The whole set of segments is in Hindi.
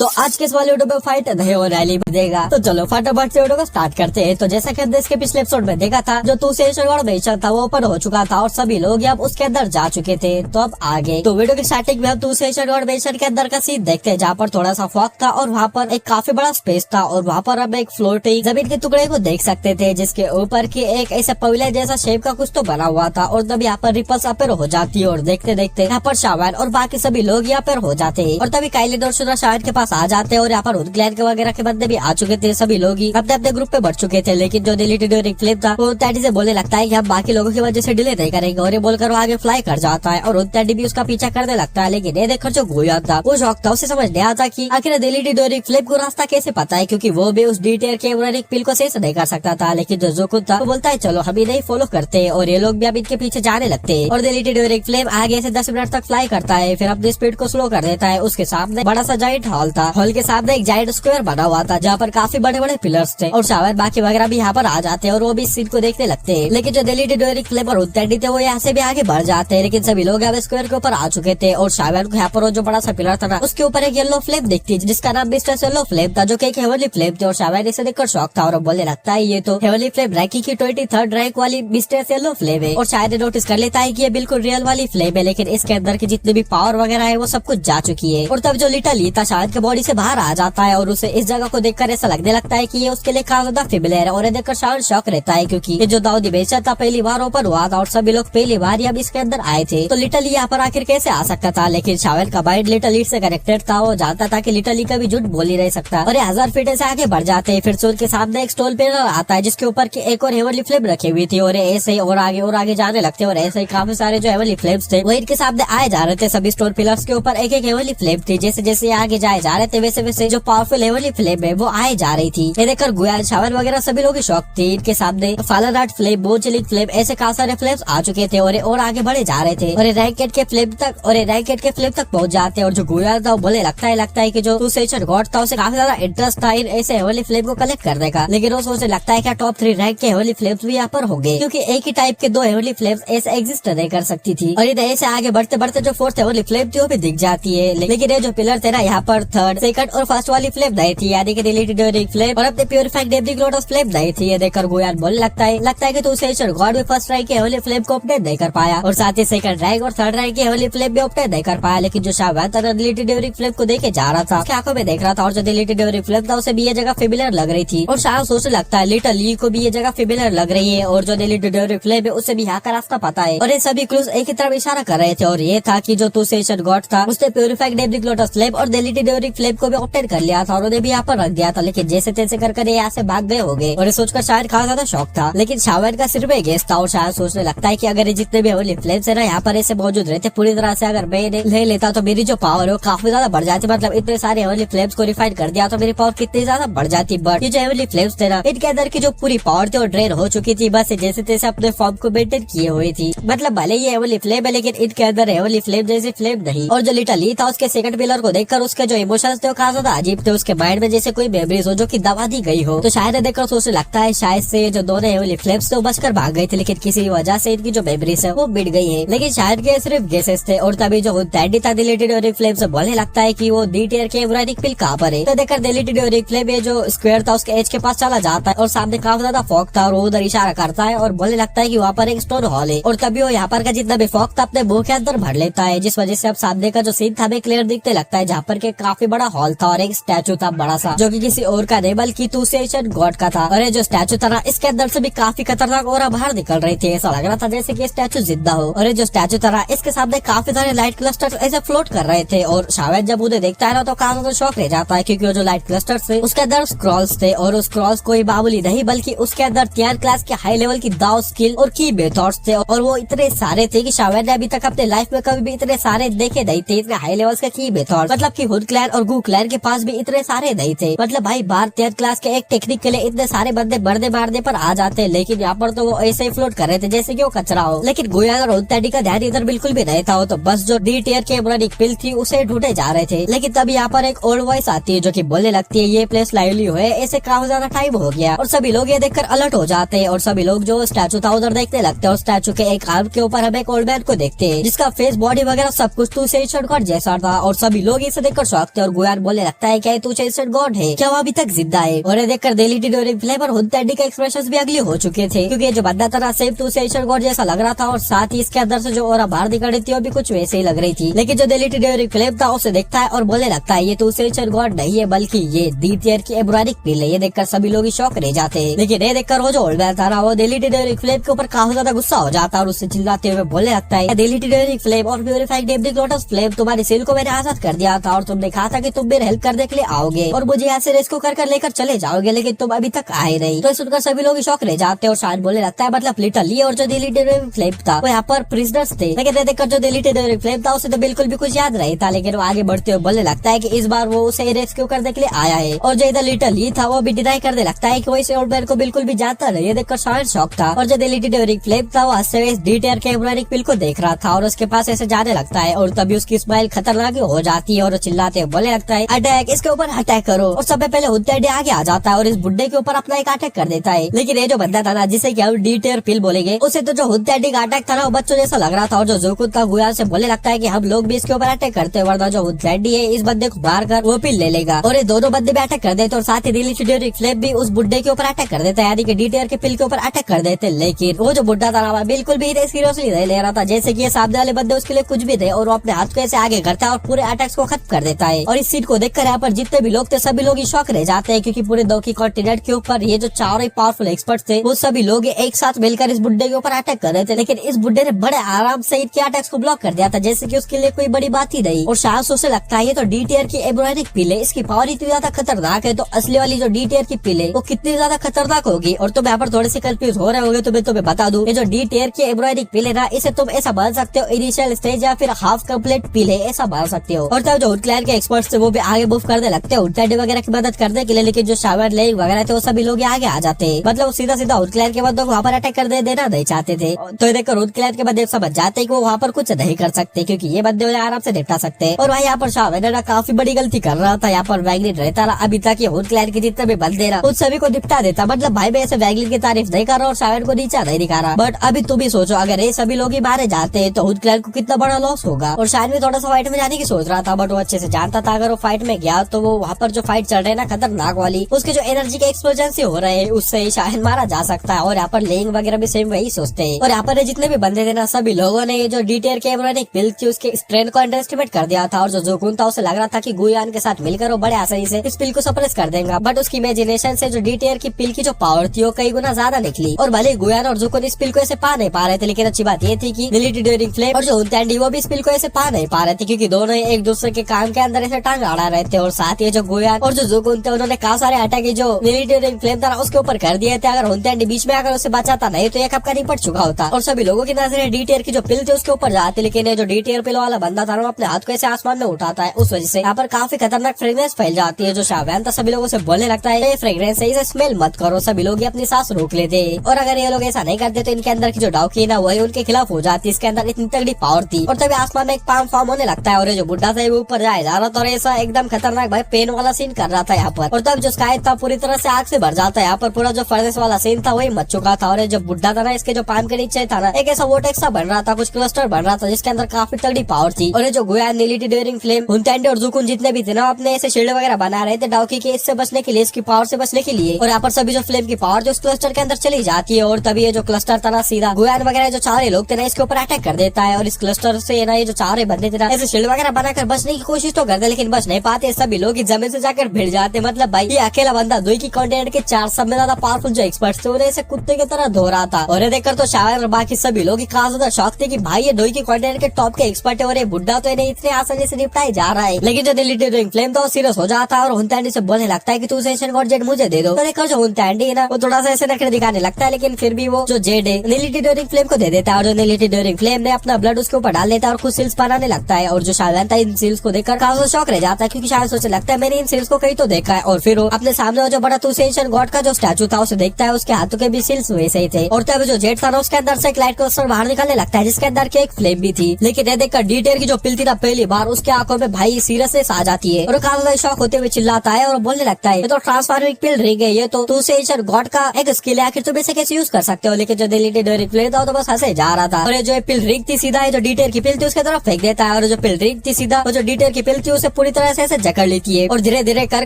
तो आज के इस वाले वीडियो में फाइट नहीं हो रैली देगा। तो चलो फटाफट से वीडियो को स्टार्ट करते हैं। तो जैसा कि देश के पिछले एपिसोड में देखा था, जो तुषार बेचर था वो ओपन हो चुका था और सभी लोग अब उसके अंदर जा चुके थे। तो अब आगे तो वीडियो की स्टार्टिंग में हम तुषार बेचर के अंदर का सीन देखते हैं, जहाँ पर थोड़ा सा फॉग था और वहाँ पर एक काफी बड़ा स्पेस था और वहाँ पर हम एक फ्लोटिंग जमीन के टुकड़े को देख सकते थे, जिसके ऊपर की एक ऐसे पवेलियन जैसा शेप का कुछ तो बना हुआ था। और तब यहाँ पर रिपल्स अपेयर हो जाती है और देखते देखते यहाँ पर शावन और बाकी सभी लोग यहाँ पर हो जाते हैं। और तभी काइलिन और शुरा शावन के पास आ जाते हैं और यहाँ पर क्लैन के वगैरह के बंदे भी आ चुके थे। सभी लोग ही अपने अपने ग्रुप पे बढ़ चुके थे, लेकिन जो डिलीटेड फ्लिप था वो टैडी से बोलने लगता है कि हम बाकी लोगों की वजह से डिले नहीं करेंगे, और ये बोलकर वो आगे फ्लाई कर जाता है और टैडी भी उसका पीछा करने लगता है। लेकिन ये देखकर जो गोया था वो शौक था, उसे समझ नहीं आता कि आखिर डिलीटेड फ्लिप को रास्ता कैसे पता है, क्योंकि वो भी उस डिटेल के पिल को सही से नहीं कर सकता था। लेकिन जो जोकुन था वो बोलता है चलो हम इन्हें फॉलो करते हैं, और ये लोग भी अब इनके पीछे जाने लगते हैं। और डिलीटेड फ्लिप आगे से 10 मिनट तक फ्लाई करता है, फिर अपनी स्पीड को स्लो कर देता है। उसके सामने बड़ा सा जाइंट हॉल था, हॉल के सामने एक जाइंट स्क्वायर बना हुआ था जहाँ पर काफी बड़े बड़े पिलर्स थे, और शायद बाकी वगैरह भी यहाँ पर आ जाते हैं और वो भी इस सीन को देखने लगते हैं। लेकिन जो डिलीटेड फ्लिप और टैडी थे वो यहाँ से भी आगे बढ़ जाते हैं, लेकिन सभी लोग अब स्क्वायर के ऊपर आ चुके थे। और शायद को यहाँ पर जो बड़ा सा पिलर था ना, उसके ऊपर एक येलो फ्लेम दिखती है जिसका नाम मिस्टर येलो फ्लेम था, जो कि एक हेवनली फ्लेम थी। और शायद इसे देखकर शौक था और बोलने लगता है ये तो हेवनली फ्लेम रैंकी की 23rd रैंक वाली मिस्टर येलो फ्लेम है। और शायद नोटिस कर लेता है कि ये बिल्कुल रियल वाली फ्लेम है, लेकिन इसके अंदर की जितने भी पावर वगैरह है वो सब कुछ जा चुकी है। और तब जो लिटल ई था शायद के बॉडी से बाहर आ जाता है और उसे इस जगह को देखकर ऐसा लगने लगता है कि ये उसके लिए काफी ज्यादा फेमिलियर है। और ये देखकर शायद शौक रहता है, क्योंकि ये जो दाऊदी बेचर था पहली बार ओपन हुआ था और सभी लोग पहली बार अब इसके अंदर आए थे। तो लिटल यहाँ पर आखिर कैसे आ सकता था, लेकिन शावेल का माइंड लिटल ई से कनेक्टेड था। वो जानता था कि लिटल ई का भी झूठ बोल ही नहीं सकता। और 1000 फीट से आगे बढ़ जाते हैं, फिर सूर्य के सामने एक स्टोल पे आता है जिसके ऊपर की एक और हेवनली फ्लेम रखी हुई थी। और ऐसे ही और आगे जाने लगते, और ऐसे ही काफी सारे जो हेवनली फ्लेम्स थे वो इनके सामने आए जा रहे थे। सभी स्टोन पिलर्स के ऊपर एक एक हेवनली फ्लेम थी। जैसे जैसे आगे जाए जा रहे थे वैसे वैसे जो पावरफुल हेवनली फ्लेम है वो आए जा रही थी। ये देखकर गुयाल शावन वगैरह सभी लोग शौक थे। इनके सामने फालर आर्ट फ्लेम, बोचलिंग फ्लेम, ऐसे काफी सारे फ्लेम्स आ चुके थे और आगे बढ़े जा रहे थे। और रैकेट के फ्लेम तक पहुंच जाते। और जो गुयाल था वो बोले लगता है कि जो तुषार गॉड था उसे काफी ज्यादा इंटरेस्ट था इन ऐसे हेवनली फ्लेम को कलेक्ट करने का। लेकिन वो सोचने लगता है कि टॉप 3 रैंक के हेवनली फ्लेम्स भी यहाँ पर होंगे, क्योंकि एक ही टाइप के 2 हेवनली फ्लेम्स ऐसे एग्जिस्ट नहीं कर सकती थी। और इधर ऐसे आगे बढ़ते बढ़ते जो 4th हेवनली फ्लेम थी वो भी दिख जाती है। लेकिन ये जो पिलर थे ना, यहाँ पर 3rd, 2nd और 1st वाली फ्लेम नहीं थी, यानी कि डिलीटेड फ्लेम और अपने प्यूरिफाइड डेब्रिक लोटस फ्लेम नहीं थी। ये देखकर गोयान बोलने लगता है कि तुषार गॉड भी 1st रैंक के हेवनली फ्लेम को अपडेट नहीं कर पाया, और साथ ही 2nd रैंक और 3rd रैंक के हेवनली फ्लेम भी अपडेट नहीं कर पाया। लेकिन जो शायद डिलीटेड फ्लेम को देखे जा रहा था, उसकी आंखों में देख रहा था, और जो डिलीटेड फ्लेम था उसे भी ये जगह फेमिलियर लग रही थी। और शायद सोचने लगता है लिटल ई को भी ये जगह फेमिलियर लग रही है, और जो डिलीटेड फ्लेम है उसे भी यहाँ का रास्ता पता है। और ये सभी क्लूज एक ही तरफ इशारा कर रहे थे, और ये था कि जो तुषार गॉड था उसने प्यूरिफाइड डेब्रिक लोटस फ्लेम और डिलीटेड फ्लेम को भी ऑप्टेन कर लिया था और उन्हें भी यहाँ पर रख दिया था। लेकिन जैसे तैसे कर यहाँ से भाग गए होंगे, और ये सोचकर शायद काफी ज्यादा शौक था। लेकिन शायद का सिर्फ एक गेस था, और शायद सोचने लगता है कि अगर ये जितने भी हेवनली फ्लेम्स है ना यहाँ पर ऐसे मौजूद रहते पूरी तरह से, अगर मैं ले लेता तो मेरी जो पावर है वो काफी ज्यादा बढ़ जाती। मतलब इतने सारे हेवनली फ्लेम्स को रिफाइन कर दिया तो मेरी पावर कितनी ज्यादा बढ़ जाती। बट ये जो हेवनली फ्लेम्स थे ना, इनके अंदर की जो पूरी पावर थी वो ड्रेन हो चुकी थी, बस जैसे तैसे अपने फॉर्म को मेंटेन किए हुई थी। मतलब भले ये हेवनली फ्लेम है लेकिन इनके अंदर हेवनली फ्लेम जैसी फ्लेम नहीं। और जो लिटल ई था उसके 2nd पिलर को देखकर उसके जो इमोशंस थे वो काफी ज्यादा अजीब थे। उसके माइंड में जैसे कोई मेमोरीज हो जो की दबा दी गई हो। तो शायद देखकर सोचने लगता है शायद से जो दोनों हेवनली फ्लेम्स थे वो बचकर भाग गए थे, लेकिन किसी वजह से इनकी जो मेमोरीज है वो मिट गई है। लेकिन शायद के सिर्फ गेसेस थे। और तभी जो टैडी था डिलीटेड फ्लेम से बोलने लगता है कि वो डी टियर के यूरानिक पिल कहाँ पर है। तो देखकर डिलीटेड फ्लेम जो स्क्वायर था उसके एज के पास चला जाता है, और सामने काफी ज्यादा फॉग था और वो उधर इशारा करता है और बोलने लगता है कि वहाँ पर एक स्टोन हॉल है। और तभी वो यहाँ पर का जितना भी फॉग था अपने मुंह के अंदर भर लेता है, जिस वजह से अब सामने का जो सीन था हमें क्लियर दिखने लगता है, जहाँ पर के काफी बड़ा हॉल था और एक स्टैचू था बड़ा सा, जो कि किसी और का नहीं बल्कि तुषार गॉड का था। और ये जो स्टैचू था ना, इसके अंदर से भी काफी खतरनाक और बाहर निकल रही थी। ऐसा लग रहा था जैसे कि स्टैचू जिंदा हो। और ये जो स्टैचू था ना, इसके सामने काफी सारे लाइट क्लस्टर ऐसे फ्लोट कर रहे थे। और शायद जब उन्हें देखता है ना तो काफी ज्यादा शौक रह जाता है, क्योंकि वो जो लाइट क्लस्टर थे उसके अंदर स्क्रॉल्स थे, और उस स्क्रॉल्स कोई मामूली नहीं बल्कि उसके अंदर 3rd क्लास के हाई लेवल की दाव स्किल और की मेथड्स थे। और वो इतने सारे थे कि शायद ने अभी तक अपने लाइफ में कभी भी इतने सारे देखे नहीं थे, इतने हाई लेवल्स के की मेथड्स। मतलब कि हुड क्लैन और गू क्लैन के पास भी इतने सारे नहीं थे। मतलब भाई बाहर 3rd क्लास के एक टेक्निक के लिए इतने सारे बंदे मरने मारने पर आ जाते, लेकिन यहाँ पर तो वो ऐसे ही फ्लोट कर रहे थे जैसे कि वो कचरा हो। लेकिन गोया और टैडी का ध्यान इधर बिल्कुल भी नहीं था, वो तो बस जो डी टियर के यूरानिक पिल थी उसे ढूंढे जा रहे थे। लेकिन तब यहाँ पर एक ओल्ड वॉइस आती है जो की बोलने लगती है ये प्लेस लाइवली है, ऐसे काफी ज्यादा टाइम हो गया। और सभी लोग ये देखकर अलर्ट हो जाते हैं, और सभी लोग जो स्टैचू था उधर देखने लगते हैं। और स्टैचू के एक आर्म के ऊपर हम एक ओल्ड मैन को देखते हैं जिसका फेस बॉडी वगैरह सब कुछ तुषार गॉड जैसा था। और सभी लोग इसे देखकर शौक थे, और गुयान बोलने लगता है क्या तू चेंज गॉड है क्या, वो अभी तक जिंदा है। और ये देखकर डेली ड्यूरिंग फ्लेम और हुनतेंडी के एक्सप्रेशंस भी अगली हो चुके थे, क्योंकि ये जो बंदा था ना सेम टू सेंशन गॉड जैसा लग रहा था, और साथ ही इसके अंदर से जो और बाहर निकल रही थी वो भी कुछ वैसे ही लग रही थी। लेकिन जो डेली ड्यूरिंग फ्लेम था उसे देखता है और बोलने लगता है ये टू सेंशन गॉड नहीं है बल्कि ये द्वितीय की एब्रानिक पिल है। ये देखकर सभी लोग शौक रह जाते हैं। लेकिन ये देखकर वो जो ओल्ड मैन था ना वो डेली ड्यूरिंग फ्लेम के ऊपर काफी ज्यादा गुस्सा हो जाता है और उससे चिल्लाते हुए बोलने लगता है डेली ड्यूरिंग फ्लेम और प्यूरिफाइड डेब्रिक लोटस फ्लेम, तुम्हारी सील को मैंने आजाद कर दिया था और तुमने कहा था कि तुम मेरे हेल्प करने के लिए आओगे और मुझे यहाँ से रेस्क्यू कर लेकर चले जाओगे, लेकिन तुम अभी तक आए नहीं। तो सुनकर सभी लोग शौक रह जाते हैं और शायद बोलने लगता है मतलब लिटरली और जो डेली ड्यूरिंग फ्लेम था वो यहाँ पर प्रिजनर्स थे। लेकिन देखकर जो डेली ड्यूरिंग फ्लेम था उसे तो बिल्कुल भी कुछ याद नहीं था, लेकिन वो आगे बढ़ते हुए बोलने लगता है कि इस बार वो उसे रेस्क्यू करने के लिए आया है। और जो इधर लिटरली था वो भी डिनाई करने लगता है कि वो इस ओल्ड मैन को बिल्कुल भी जानता नहीं। ये देखकर शायद शौक था। और जो डेली ड्यूरिंग फ्लेम था वो हंसते हुए डीटीआर के एब्रानिक पिल को देख रहा था और उसके पास ऐसे जाने लगता है और तभी उसकी स्माइल खतरनाक हो जाती है और चिल्लाते हुए बोलने लगता है अटैक, इसके ऊपर अटैक करो। और सबसे पहले हुनतेंडी आगे आ जाता है और इस बुड्ढे के ऊपर अपना एक अटैक कर देता है। लेकिन ये जो बंदा था ना जिसे कि हम डीटीआर पिल बोलेंगे उसे तो जो हुनतेंडी का अटैक था ना वो बच्चों जैसा लग रहा था और जो जोकुन था गुयान से बोलने लगता है कि हम लोग भी इसके ऊपर अटैक करते हैं वरना जो हुनतेंडी है इस बंदे को मार कर वो पिल ले लेगा। और ये दोनों बंदे भी अटैक कर देते और साथ ही डेली ड्यूरिंग फ्लेम भी उस बुड्ढे के ऊपर अटैक कर देता है, यानी कि डीटीआर के पिल के ऊपर अटैक कर देते। लेकिन वो जो बुड्ढा था ना बिल्कुल भी सीरियसली नहीं ले रहा था, जैसे कि ये सामने वाले बंदे उसके लिए कुछ भी थे और वो अपने हाथ को ऐसे आगे करता है और पूरे अटैक्स को खत्म कर देता है। और इस सीन को देखकर यहाँ पर जितने भी लोग थे सभी लोग शौक रह जाते हैं, क्योंकि पूरे 2 की कॉन्टिनेंट के ऊपर ये जो चारों पावरफुल एक्सपर्ट थे वो सभी लोग एक साथ मिलकर इस बुड्ढे के ऊपर अटैक कर रहे थे। लेकिन इस बुड्ढे ने बड़े आराम से इनके अटैक्स को ब्लॉक कर दिया था, जैसे कि उसके लिए कोई बड़ी बात ही नहीं। और शायद उसे लगता है ये तो डीटीआर की एब्रानिक पिल है, इसकी पावर इतनी ज्यादा खतरनाक है तो असली वाली जो डीटीआर की पिल है वो कितनी ज्यादा खतरनाक होगी। और तुम यहाँ पर थोड़े से कंफ्यूज हो रहे होंगे तो मैं तुम्हें बता दूं ये जो डीटीआर की एब्रानिक पिल है ना इसे तुम ऐसा मान सकते हो इनिशियल स्टेज या फिर हाफ कंप्लीट पिल है ऐसा मान सकते हो। और तब जो हुनक्लैन के एक्सपर्ट्स थे वो भी आगे मूव करने लगते हैं हुनतेंडी वगैरह की मदद करने के लिए। लेकिन जो शावर लेइंग वगैरह थे वो सभी लोग आगे आ जाते हैं, मतलब वो सीधा सीधा हुनक्लैन के बंदों को वहाँ पर अटैक कर देना नहीं चाहते थे। तो ये देखकर हुनक्लैन के बंदे समझ जाते हैं कि वो वहाँ पर कुछ नहीं कर सकते क्योंकि ये बंदे उन्हें आराम से निपटा सकते हैं। और वहाँ यहाँ पर शावर काफी बड़ी गलती कर रहा था, यहाँ पर वैगलिन रहता रहा अभी तक ये हुनक्लैन के जितने भी बंदे ना उन सभी को निपटा देता। मतलब भाई मैं ऐसे वैगलिन की तारीफ नहीं कर रहा और शावर को नीचा नहीं दिखा रहा, बट अभी तुम ही सोचो अगर ये सभी लोग ही मारे जाते हैं तो हुनक्लैन को कितना बड़ा लॉस होगा। और शायद भी थोड़ा सा फाइट में जाने की सोच रहा था, बट वो अच्छे से जानता था अगर वो फाइट में गया तो वो वहाँ पर जो फाइट चल रहे हैं ना खतरनाक वाली उसके जो एनर्जी के एक्सप्लोजन से हो रहे हैं उससे शायद मारा जा सकता है। और यहाँ पर लेइंग वगैरह भी सेम वही सोचते हैं। और यहाँ पर जितने भी बंदे थे ना सभी लोगों ने जो डीटीआर के एब्रानिक पिल थी उसके स्ट्रेंथ को अंडर एस्टिमेट कर दिया था। और जो जोकुन था उसे लग रहा था कि गुयान के साथ मिलकर वो बड़े आसानी से इस पिल को सप्रेस कर देगा, बट उसकी इमेजिनेशन से जो डीटीआर की पिल की जो पावर थी वो कई गुना ज्यादा निकली। और भले गुयान और जोकुन इस पिल को ऐसे पा नहीं पा रहे थे, लेकिन अच्छी बात ये थी कि डेली ड्यूरिंग फ्लेम और जो हुनतेंडी वो भी इस पिल को ऐसे पा नहीं पा रहे थे, क्योंकि दोनों एक दूसरे के काम के अंदर ऐसे टांग अड़ा रहे थे। और साथ ही जो गुयान और जो जोकुन थे उन्होंने काफी सारे अटैक जो डेली ड्यूरिंग फ्लेम था उसके ऊपर कर दिए थे। अगर हुनतेंडी बीच में अगर उसे बचाता नहीं तो ये कब का निपट चुका होता। और सभी लोगों की नजरें डीटीआर की जो पिल थी उसके ऊपर जाती, लेकिन ये जो डीटीआर पिल वाला बंदा था वो अपने हाथ को ऐसे आसमान में उठाता है, उस वजह से यहाँ पर काफी खतरनाक फ्रेग्रेंस फैल जाती है। जो शावैन था सभी लोगों से बोलने लगता है ये फ्रेग्रेंस है इसे स्मेल मत करो, सभी लोग अपनी सांस रोक लेते। और अगर ये लोग ऐसा नहीं करते तो इनके अंदर की जो डाउकी ना वही उनके खिलाफ हो जाती, इसके अंदर इतनी तगड़ी पावर थी। और तभी आसमान में एक पाम फॉर्म होने लगता है और ये जो बुड्ढा था वो ऊपर जाए जा रहा था और ऐसा एकदम खतरनाक भाई पेन वाला सीन कर रहा था यहाँ पर। और तब जो स्काई था पूरी तरह से आग से भर जाता है, यहाँ पर पूरा जो फर्नेस वाला सीन था वही मच चुका था। और ये जो बुड्ढा था ना इसके जो पाम के नीचे था ना एक ऐसा वोटेक्स सा बन रहा था, कुछ क्लस्टर बन रहा था जिसके अंदर काफी तगड़ी पावर थी। और ये जो गुयान डेली ड्यूरिंग फ्लेम हुनतेंडी और जोकुन जितने भी थे ना अपने ऐसे शील्ड वगैरह बना रहे थे डाउकी के इससे बचने के लिए, इसकी पावर से बचने के लिए। और यहाँ पर सभी जो फ्लेम की पावर जो इस क्लस्टर के अंदर चली जाती है और तभी ये जो क्लस्टर था ना सीधा गुयान वगैरह जो चारे लोग थे ना इसके ऊपर अटैक कर देता है। और इस क्लस्टर से ना ये जो चारे बंदे थे ना ऐसे शील्ड वगैरह बनाकर बचने की कोशिश तो करते लेकिन बच नहीं पाते, सभी लोग इस जमीन से जाकर भिड़ जाते। मतलब भाई ये अकेला बंदा 2 की कॉन्टिनेंट के 4 सब में ज्यादा पावरफुल जो एक्सपर्ट थे उन्हें ऐसे कुत्ते की तरह धो रहा था। और ये देखकर तो शायर और बाकी सभी लोग काफी ज्यादा शौक थे कि भाई ये 2 की कॉन्टिनेंट के टॉप के एक्सपर्ट है और ये बुड्ढा तो इन्हें इतने आसानी से निपटाई जा रहा है। लेकिन जो डेली ड्यूरिंग फ्लेम तो सीरियस हो जाता है और हुनतेंडी से बोलने लगता है कि तू सेशन गॉड जेड मुझे दे दो। तो देखो जो हुनतेंडी है ना वो थोड़ा सा ऐसे नखरे दिखाने लगता है, लेकिन फिर भी वो जो जेड है डेली ड्यूरिंग फ्लेम को दे देता है। और जो डेली ड्यूरिंग फ्लेम ने अपना ब्लड उसके ऊपर डाल लेता है और खुद सील्स बनाने लगता है। और जो शायद था इन सील्स को देखकर काफी शौक रह जाता है, क्योंकि शायद सोचने लगता है मैंने इन सील्स को कहीं तो देखा है। और फिर वो अपने सामने जो बड़ा सेशन गॉड का जो स्टैचू था उसे देखता है, उसके हाथों के भी सील्स वैसे ही थे। और तब जो जेड था ना उसके अंदर से एक लाइट क्लस्टर बाहर निकलने लगता है जिसके अंदर की एक फ्लेम भी थी। लेकिन ये देखकर डीटीआर की जो पिल थी ना पहली बार उसके आंखों में भाई सीरियसनेस आ जाती है और काफी शौक होते हुए चिल्लाता है और बोलने लगता है ये तो ट्रांसफॉर्मिंग पिल रिंग है, ये तो टू सेशन गॉड का एक स्किल है, आखिर तुम इसे कैसे यूज कर सकते हो। लेकिन जो डेली ड्यूरिंग फ्लेम था तो बस हंसे जा रहा था। और जो पिल रिंग थी सीधा जो डीटीआर की पिल थी उसके तरफ फेंक देता है। और जो पिल रिंग थी सीधा जो डीटीआर की पिल थी उसे पूरी तरह से जकड़ लेती है और धीरे धीरे कर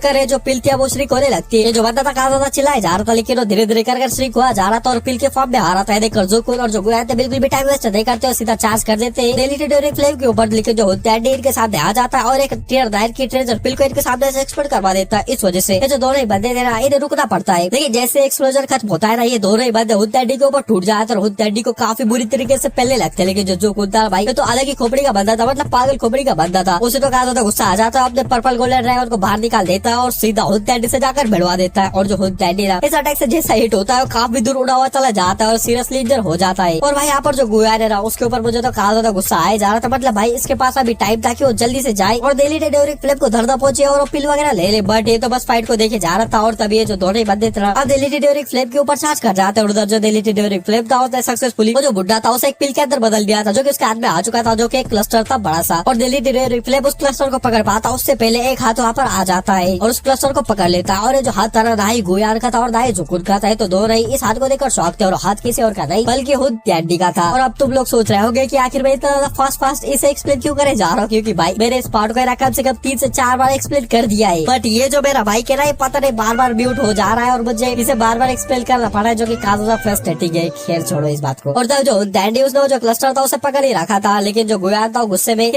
कर जो पिल थी वो श्रिक होने लगती है। जो बंदा था कहा था चिल्लाया जा रहा था, लेकिन वो धीरे धीरे कर श्रिक हुआ जा रहा था और पिल के फॉर्म में आ रहा था। देखकर जोकुन और जोगुया बिल्कुल भी टाइम वेस्ट नहीं करते और सीधा चार्ज कर देते हैं डेली ड्यूरिंग फ्लेम के ऊपर। लेकिन जो होता है इनके सामने आ जाता है और एक टीयर दायर की ट्रेजर पिल को इनके सामने से एक्सप्लोड करवा देता है। इस वजह से ये जो दोनों ही बंदे देना इन्हें रुकना पड़ता है। लेकिन जैसे एक्सप्लोजन खत्म होता है ना, ये दोनों ही बंदे हुत्तेडी के ऊपर टूट जाते और हुत्तेडी को काफी बुरी तरीके से पहले लगते हैं। लेकिन जो जोकुन था भाई तो अलग ही खोपड़ी का बंदा था, मतलब पागल खोपड़ी का बंदा था। उसे तो कहा था गुस्सा आ जाता है, अपने पर्पल गोल्डन ड्राइवर को बाहर निकाल देता है और सीधा हुत्तेडी से जाकर भिड़वा देता है। और जो हुत्तेडी इस अटैक से जैसा हिट होता है वो काफी दूर उड़ा हुआ चला जाता है और सीरियसली इंजर हो जाता है। और भाई यहाँ पर जो गुया रहा उसके ऊपर मुझे तो कहा था गुस्सा आया जा रहा था, मतलब भाई इसके पास अभी टाइम था कि वो जल्दी से जाए और डेली ड्यूरिंग फ्लेम को धरना पहुंचे और पिल वगैरह ले ले। बट ये तो बस फाइट को देखे जा रहा था और तभी ये जो दोनों ही बंदे थे अब डेली ड्यूरिंग फ्लेम के ऊपर चार्ज कर जाते हैं। उधर जो डेली ड्यूरिंग फ्लेम था उसने सक्सेसफुली वो जो बुढ़ा था उसे एक पिल के अंदर बदल दिया था, जो कि उसके हाथ में आ चुका था, जो कि एक क्लस्टर था बड़ा सा। और डेली ड्यूरिंग फ्लेम उस क्लस्टर को पकड़ पाता उससे पहले एक हाथ वहाँ पर आ जाता है और उस क्लस्टर को पकड़ लेता है। और ये जो हाथ था ना ही गुयार का था और ना ही जोकुन का था, तो दोनों ही इस हाथ को देखकर शौक थे और हाथ किसी और का नहीं बल्कि हुत्तेडी का था। और अब तुम लोग सोच रहे होंगे कि आखिर में इतना फास्ट इसे एक्सप्लेन क्यों करे जा रहा हूँ, क्योंकि भाई मेरे इस पार्ट को कम से कम 3 से 4 बार एक्सप्लेन कर दिया है। बट ये जो मेरा भाई कह रहा है पता नहीं बार बार म्यूट हो जा रहा है और मुझे इसे बार बार एक्सप्लेन करना पड़ा है, जो कि काफी फ्रस्ट्रेटिंग है। खैर छोड़ो इस बात को। और तब जो हुत्तेडी उसने जो क्लस्टर था उसे पकड़ ही रखा था, लेकिन जो गुयार था गुस्से में